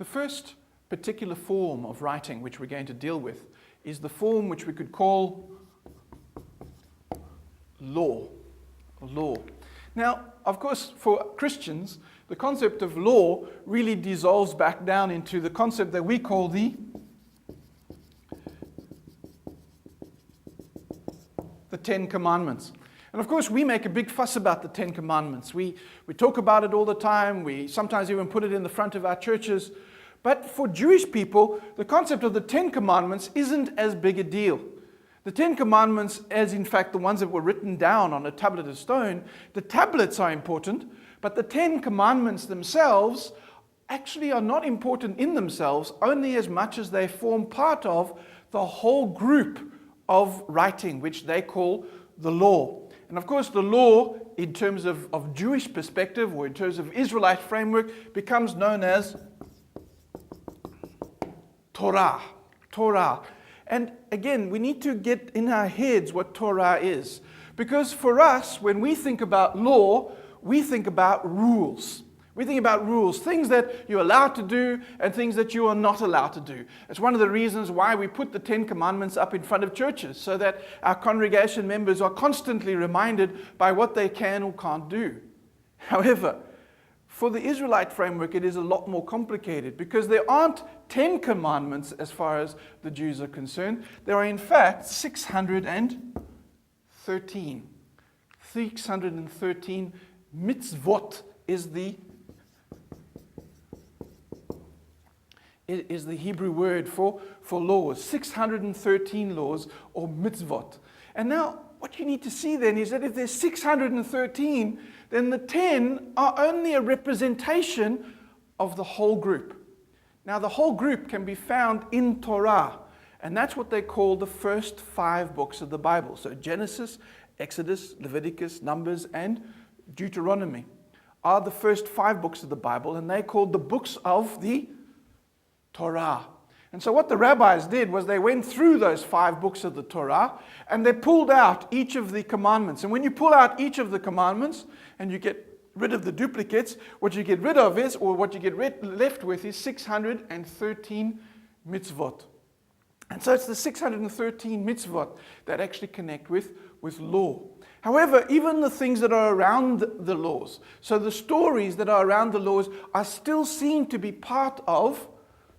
The first particular form of writing which we're going to deal with is the form which we could call law. Law. Now, of course, for Christians, the concept of law really dissolves back down into the concept that we call the Ten Commandments. And of course, we make a big fuss about the Ten Commandments. We talk about it all the time. We sometimes even put it in the front of our churches. But for Jewish people, the concept of the Ten Commandments isn't as big a deal. The Ten Commandments, as in fact the ones that were written down on a tablet of stone, the tablets are important, but the Ten Commandments themselves actually are not important in themselves, only as much as they form part of the whole group of writing, which they call the law. And of course, the law, in terms of Jewish perspective, or in terms of Israelite framework, becomes known as Torah. Torah. And again, we need to get in our heads what Torah is. Because for us, when we think about law, we think about rules. We think about rules, things that you're allowed to do and things that you are not allowed to do. It's one of the reasons why we put the Ten Commandments up in front of churches, so that our congregation members are constantly reminded by what they can or can't do. However, for the Israelite framework, it is a lot more complicated, because there aren't 10 commandments as far as the Jews are concerned. There are in fact 613. 613 mitzvot is the Hebrew word for laws. 613 laws, or mitzvot. And now, what you need to see then is that if there's 613, then the 10 are only a representation of the whole group. Now, the whole group can be found in Torah, and that's what they call the first 5 books of the Bible. So Genesis, Exodus, Leviticus, Numbers, and Deuteronomy are the first 5 books of the Bible, and they're called the books of the Torah. And so what the rabbis did was they went through those 5 books of the Torah and they pulled out each of the commandments. And when you pull out each of the commandments and you get rid of the duplicates, what you get rid of is, or what you get left with is 613 mitzvot. And so it's the 613 mitzvot that actually connect with law. However, even the things that are around the laws, so the stories that are around the laws, are still seen to be part of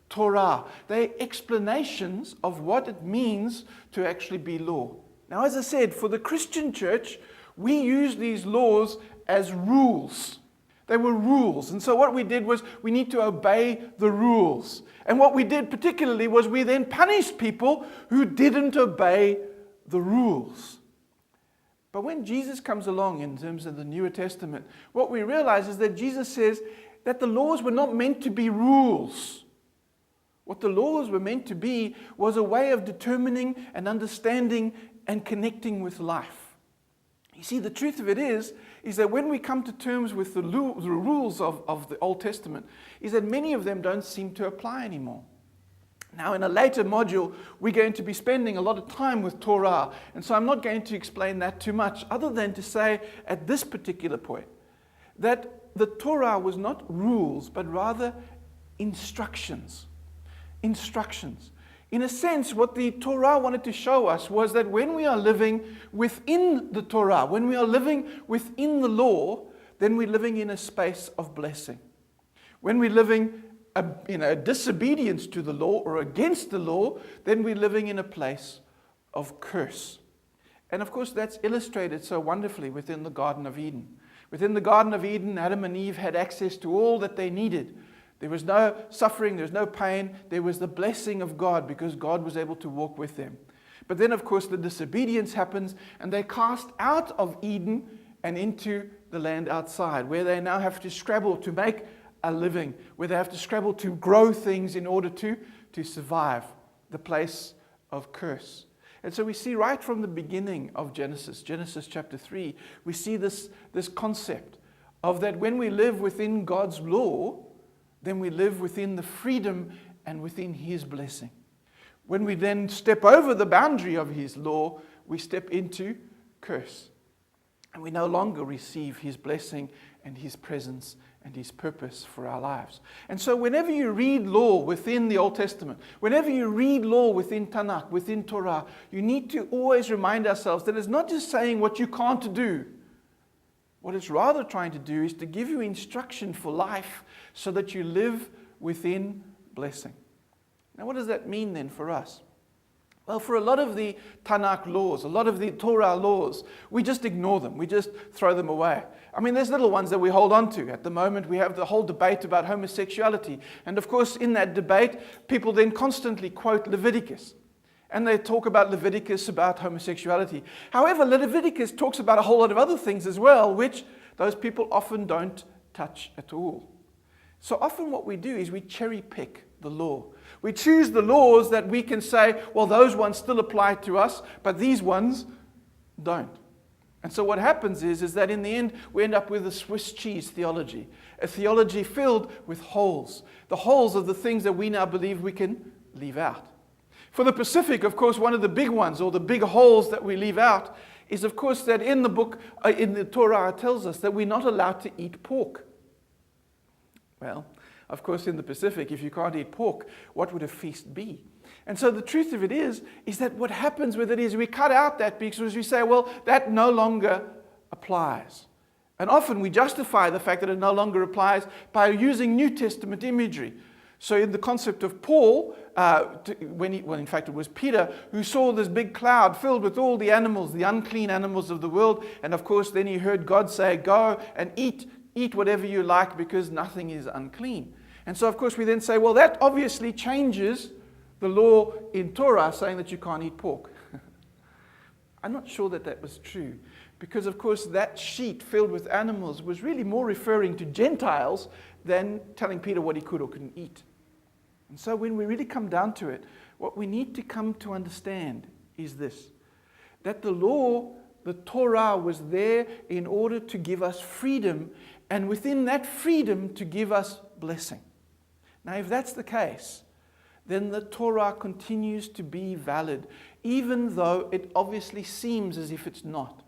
Torah. They're explanations of what it means to actually be law. Now, as I said, for the Christian church, we use these laws as rules. They were rules. And so what we did was we need to obey the rules. And what we did particularly was we then punished people who didn't obey the rules. But when Jesus comes along in terms of the New Testament, what we realize is that Jesus says that the laws were not meant to be rules. What the laws were meant to be was a way of determining and understanding and connecting with life. You see, the truth of it is that when we come to terms with the rules of the Old Testament, is that many of them don't seem to apply anymore. Now, in a later module, we're going to be spending a lot of time with Torah, and so I'm not going to explain that too much, other than to say at this particular point that the Torah was not rules, but rather instructions. Instructions. In a sense, what the Torah wanted to show us was that when we are living within the Torah, when we are living within the law, then we're living in a space of blessing. When we're living in a disobedience to the law or against the law, then we're living in a place of curse. And of course, that's illustrated so wonderfully within the Garden of Eden. Within the Garden of Eden, Adam and Eve had access to all that they needed. There was no suffering, there was no pain, there was the blessing of God because God was able to walk with them. But then, of course, the disobedience happens and they're cast out of Eden and into the land outside, where they now have to scrabble to make a living, where they have to scrabble to grow things in order to survive, the place of curse. And so we see right from the beginning of Genesis chapter 3, we see this concept of that when we live within God's law, then we live within the freedom and within His blessing. When we then step over the boundary of His law, we step into curse. And we no longer receive His blessing and His presence and His purpose for our lives. And so whenever you read law within the Old Testament, whenever you read law within Tanakh, within Torah, you need to always remind ourselves that it's not just saying what you can't do. What it's rather trying to do is to give you instruction for life so that you live within blessing. Now what does that mean then for us? Well, for a lot of the Tanakh laws, a lot of the Torah laws, we just ignore them. We just throw them away. I mean, there's little ones that we hold on to. At the moment, we have the whole debate about homosexuality. And of course, in that debate, people then constantly quote Leviticus. And they talk about Leviticus about homosexuality. However, Leviticus talks about a whole lot of other things as well, which those people often don't touch at all. So often what we do is we cherry pick the law. We choose the laws that we can say, well, those ones still apply to us, but these ones don't. And so what happens is that in the end, we end up with a Swiss cheese theology, a theology filled with holes, the holes of the things that we now believe we can leave out. For the Pacific, of course, one of the big ones, or the big holes that we leave out, is of course that in the book, in the Torah, it tells us that we're not allowed to eat pork. Well, of course, in the Pacific, if you can't eat pork, what would a feast be? And so the truth of it is that what happens with it is we cut out that because we say, well, that no longer applies. And often we justify the fact that it no longer applies by using New Testament imagery. So in the concept of Paul, in fact it was Peter, who saw this big cloud filled with all the animals, the unclean animals of the world. And of course, then he heard God say, go and eat whatever you like because nothing is unclean. And so, of course, we then say, well, that obviously changes the law in Torah saying that you can't eat pork. I'm not sure that that was true because, of course, that sheet filled with animals was really more referring to Gentiles than telling Peter what he could or couldn't eat. And so when we really come down to it, what we need to come to understand is this, that the law, the Torah, was there in order to give us freedom, and within that freedom to give us blessing. Now, if that's the case, then the Torah continues to be valid, even though it obviously seems as if it's not.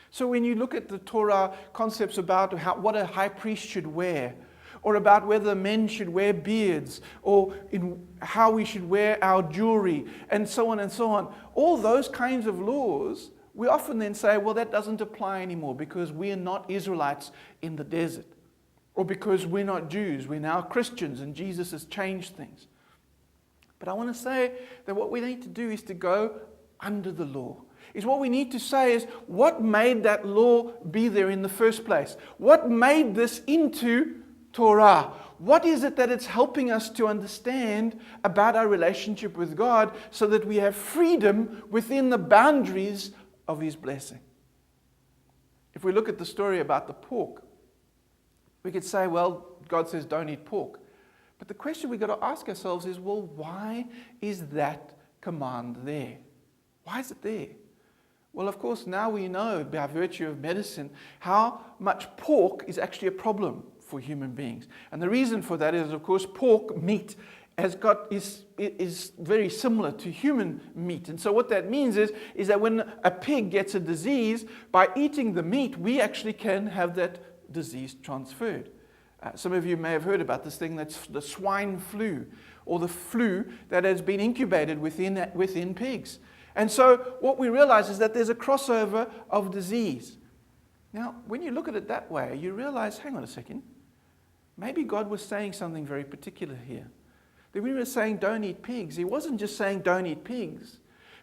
So when you look at the Torah concepts about what a high priest should wear, or about whether men should wear beards, or in how we should wear our jewelry, and so on, all those kinds of laws, we often then say, well, that doesn't apply anymore because we are not Israelites in the desert. Or because we're not Jews, we're now Christians and Jesus has changed things. But I want to say that what we need to do is to go under the law. What we need to say is, what made that law be there in the first place? What made this into Torah? What is it that it's helping us to understand about our relationship with God so that we have freedom within the boundaries of His blessing? If we look at the story about the pork, we could say, well, God says don't eat pork. But the question we've got to ask ourselves is, well, why is that command there? Why is it there? Well, of course, now we know by virtue of medicine how much pork is actually a problem for human beings. And the reason for that is, of course, pork meat is very similar to human meat. And so what that means is that when a pig gets a disease, by eating the meat, we actually can have that disease transferred. Some of you may have heard about this thing that's the swine flu, or the flu that has been incubated within pigs. And so what we realize is that there's a crossover of disease. Now, when you look at it that way, you realize, hang on a second, maybe God was saying something very particular here. That when He was saying don't eat pigs, He wasn't just saying don't eat pigs,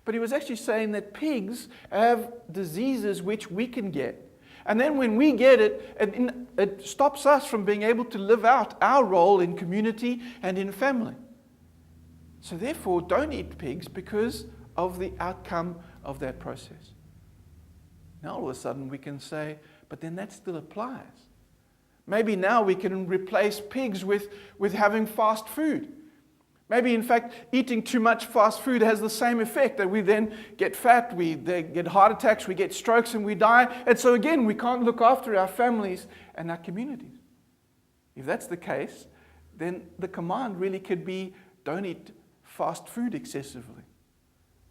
but He was actually saying that pigs have diseases which we can get. And then when we get it, it stops us from being able to live out our role in community and in family. So therefore, don't eat pigs because of the outcome of that process. Now all of a sudden we can say, but then that still applies. Maybe now we can replace pigs with having fast food. Maybe, in fact, eating too much fast food has the same effect, that we then get fat, they get heart attacks, we get strokes, and we die. And so again, we can't look after our families and our communities. If that's the case, then the command really could be, don't eat fast food excessively.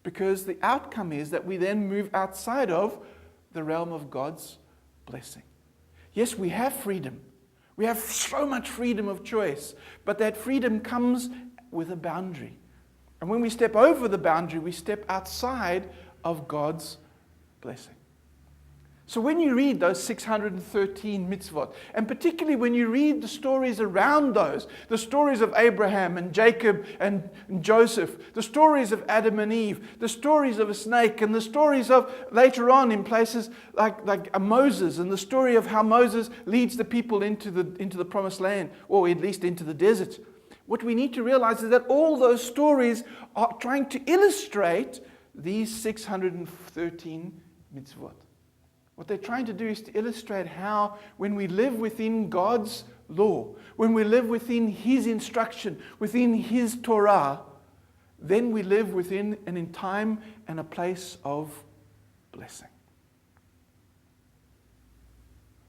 Because the outcome is that we then move outside of the realm of God's blessing. Yes, we have freedom. We have so much freedom of choice, but that freedom comes with a boundary. And when we step over the boundary, we step outside of God's blessing. So when you read those 613 mitzvot, and particularly when you read the stories around those, the stories of Abraham and Jacob and Joseph, the stories of Adam and Eve, the stories of a snake, and the stories of later on in places like Moses, and the story of how Moses leads the people into the promised land, or at least into the desert. What we need to realize is that all those stories are trying to illustrate these 613 mitzvot. What they're trying to do is to illustrate how when we live within God's law, when we live within His instruction, within His Torah, then we live within a time and a place of blessing.